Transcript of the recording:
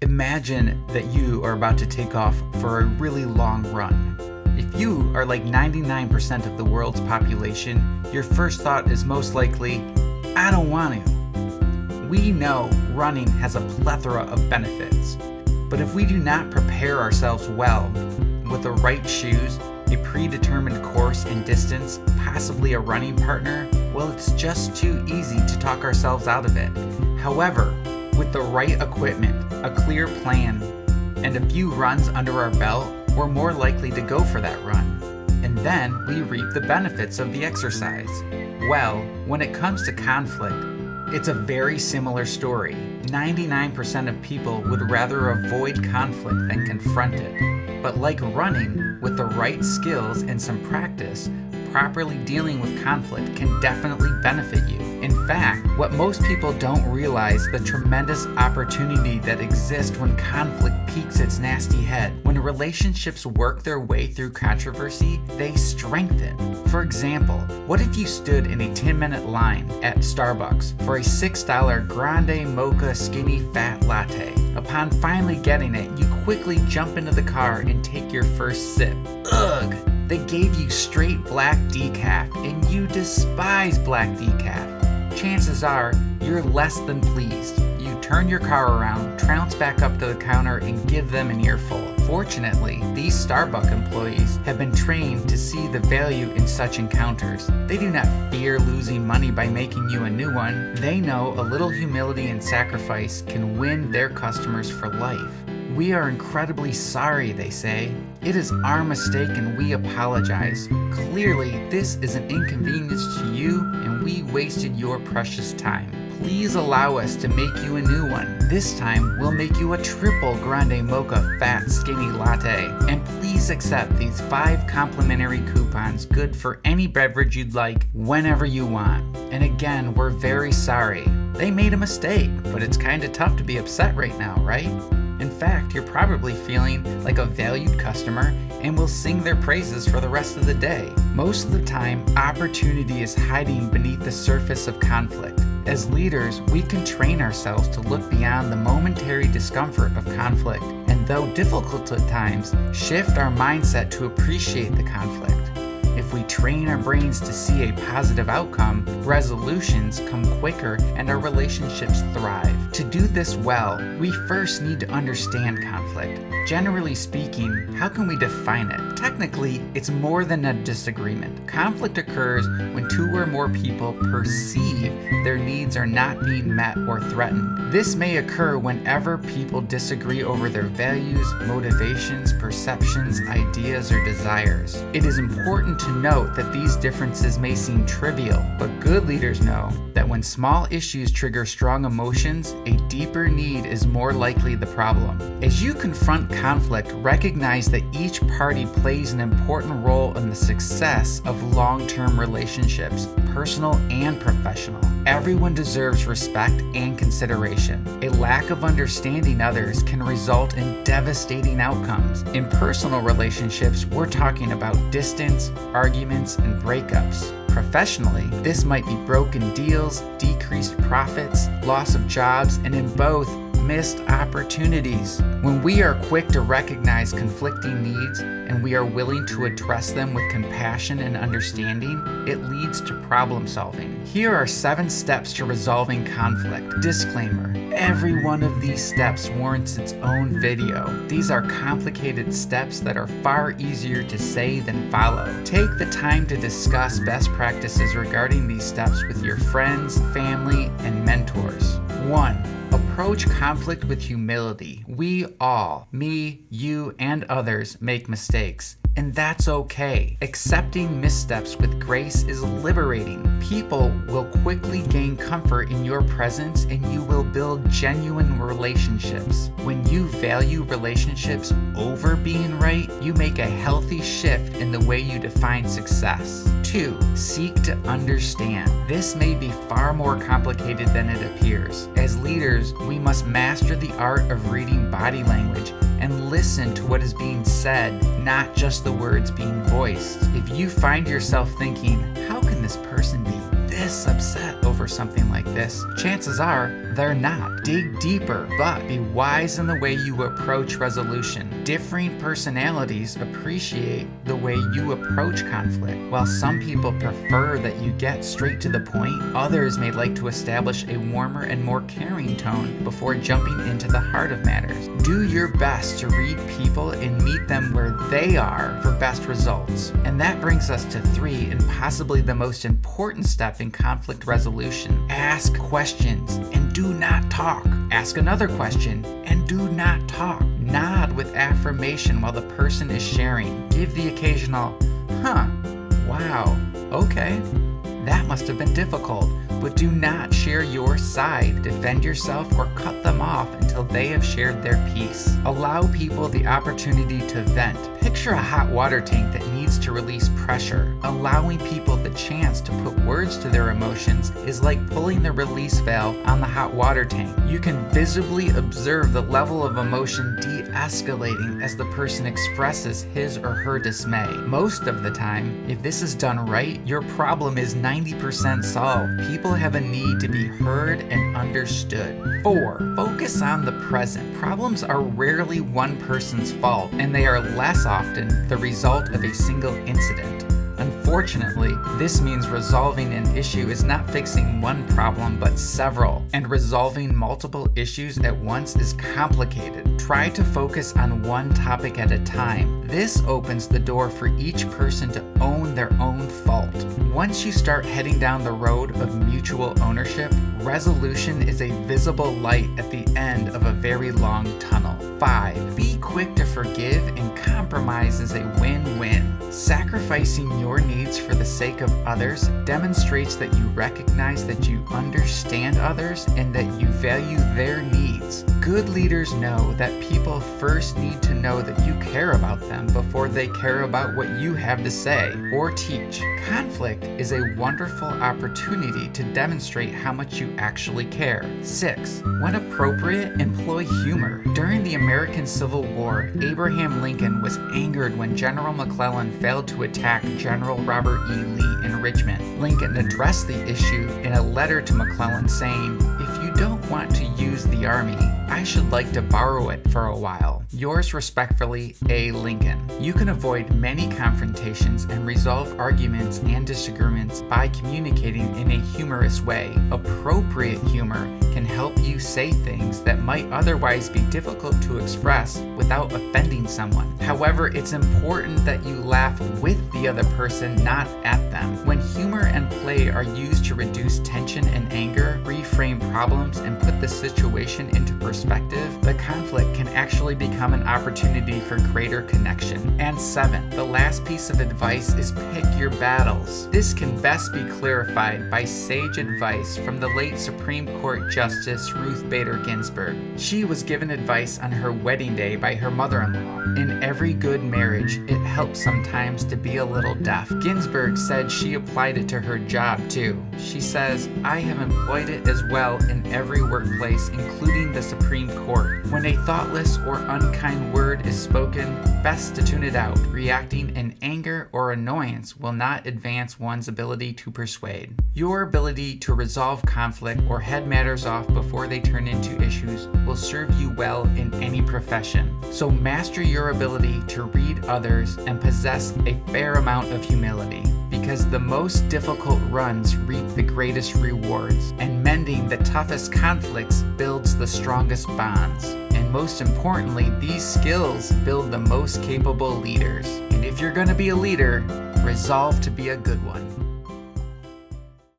Imagine that you are about to take off for a really long run. If you are like 99% of the world's population, your first thought is most likely, I don't want to. We know running has a plethora of benefits, but if we do not prepare ourselves well with the right shoes, a predetermined course and distance, possibly a running partner, well, it's just too easy to talk ourselves out of it. However, with the right equipment, a clear plan, and a few runs under our belt, we're more likely to go for that run. And then we reap the benefits of the exercise. Well, when it comes to conflict, it's a very similar story. 99% of people would rather avoid conflict than confront it. But like running, with the right skills and some practice, properly dealing with conflict can definitely benefit you. In fact, what most people don't realize the tremendous opportunity that exists when conflict peaks its nasty head. When relationships work their way through controversy, they strengthen. For example, what if you stood in a 10-minute line at Starbucks for a $6 grande mocha skinny fat latte? Upon finally getting it, you quickly jump into the car and take your first sip. Ugh! They gave you straight black decaf, and you despise black decaf. Chances are, you're less than pleased. You turn your car around, trounce back up to the counter, and give them an earful. Fortunately, these Starbucks employees have been trained to see the value in such encounters. They do not fear losing money by making you a new one. They know a little humility and sacrifice can win their customers for life. We are incredibly sorry, they say. It is our mistake and we apologize. Clearly, this is an inconvenience to you and we wasted your precious time. Please allow us to make you a new one. This time, we'll make you a triple grande mocha fat skinny latte. And please accept these 5 complimentary coupons good for any beverage you'd like whenever you want. And again, we're very sorry. They made a mistake, but it's kind of tough to be upset right now, right? In fact, you're probably feeling like a valued customer and will sing their praises for the rest of the day. Most of the time, opportunity is hiding beneath the surface of conflict. As leaders, we can train ourselves to look beyond the momentary discomfort of conflict, and though difficult at times, shift our mindset to appreciate the conflict. If we train our brains to see a positive outcome, resolutions come quicker and our relationships thrive. To do this well, we first need to understand conflict. Generally speaking, how can we define it? Technically, it's more than a disagreement. Conflict occurs when 2 or more people perceive their needs are not being met or threatened. This may occur whenever people disagree over their values, motivations, perceptions, ideas, or desires. It is important to note that these differences may seem trivial, but good leaders know that when small issues trigger strong emotions, a deeper need is more likely the problem. As you confront conflict, recognize that each party plays an important role in the success of long-term relationships, personal and professional. Everyone deserves respect and consideration. A lack of understanding others can result in devastating outcomes. In personal relationships, we're talking about distance, arguments, and breakups. Professionally, this might be broken deals, decreased profits, loss of jobs, and in both, missed opportunities. When we are quick to recognize conflicting needs and we are willing to address them with compassion and understanding, it leads to problem solving. Here are 7 steps to resolving conflict. Disclaimer: every one of these steps warrants its own video. These are complicated steps that are far easier to say than follow. Take the time to discuss best practices regarding these steps with your friends, family, and mentors. 1. Approach conflict with humility. We all, me, you, and others, make mistakes. And that's okay. Accepting missteps with grace is liberating. People will quickly gain comfort in your presence and you will build genuine relationships. When you value relationships over being right, you make a healthy shift in the way you define success. 2. Seek to understand. This may be far more complicated than it appears. As leaders, we must master the art of reading body language and listen to what is being said, not just the words being voiced. If you find yourself thinking, how can this person be this upset over something like this, chances are they're not. Dig deeper, but be wise in the way you approach resolution. Differing personalities appreciate the way you approach conflict. While some people prefer that you get straight to the point, others may like to establish a warmer and more caring tone before jumping into the heart of matters. Do your best to read people and meet them where they are for best results. And that brings us to 3, and possibly the most important step in conflict resolution. Ask questions and do not talk. Ask another question and do not talk. Nod with affirmation while the person is sharing. Give the occasional, huh, wow, okay, that must have been difficult, but do not share your side, defend yourself, or cut them off until they have shared their piece. Allow people the opportunity to vent. Picture a hot water tank that needs to release pressure. Allowing people the chance to put words to their emotions is like pulling the release valve on the hot water tank. You can visibly observe the level of emotion de-escalating as the person expresses his or her dismay. Most of the time, if this is done right, your problem is 90% solved. People have a need to be heard and understood. 4, focus on the present. Problems are rarely one person's fault, and they are less often the result of a single incident. Unfortunately, this means resolving an issue is not fixing one problem but several, and resolving multiple issues at once is complicated. Try to focus on one topic at a time. This opens the door for each person to own their own fault. Once you start heading down the road of mutual ownership, resolution is a visible light at the end of a very long tunnel. 5, be quick to forgive, and compromise is a win-win. Sacrificing your needs for the sake of others demonstrates that you recognize that you understand others and that you value their needs. Good leaders know that people first need to know that you care about them before they care about what you have to say or teach. Conflict is a wonderful opportunity to demonstrate how much you actually care. 6, when appropriate, employ humor. During the American Civil War, Abraham Lincoln was angered when General McClellan failed to attack General Robert E. Lee in Richmond. Lincoln addressed the issue in a letter to McClellan saying, "If you don't want to use the army, I should like to borrow it for a while. Yours respectfully, A. Lincoln." You can avoid many confrontations and resolve arguments and disagreements by communicating in a humorous way. Appropriate humor can help you say things that might otherwise be difficult to express without offending someone. However, it's important that you laugh with the other person, not at them. When humor and play are used to reduce tension and anger, reframe problems, and put the situation into perspective, the conflict can actually become an opportunity for greater connection. And 7, the last piece of advice is pick your battles. This can best be clarified by sage advice from the late Supreme Court Justice Ruth Bader Ginsburg. She was given advice on her wedding day by her mother-in-law. In every good marriage, it helps sometimes to be a little deaf. Ginsburg said she applied it to her job too. She says, "I have employed it as well in every workplace, including the Supreme Court. When a thoughtless or unkind word is spoken, best to tune it out. Reacting in anger or annoyance will not advance one's ability to persuade." Your ability to resolve conflict or head matters off before they turn into issues will serve you well in any profession. So master your ability to read others and possess a fair amount of humility, because the most difficult runs reap the greatest rewards, and mending the toughest conflicts builds the strongest bonds. And most importantly, these skills build the most capable leaders. And if you're going to be a leader, resolve to be a good one.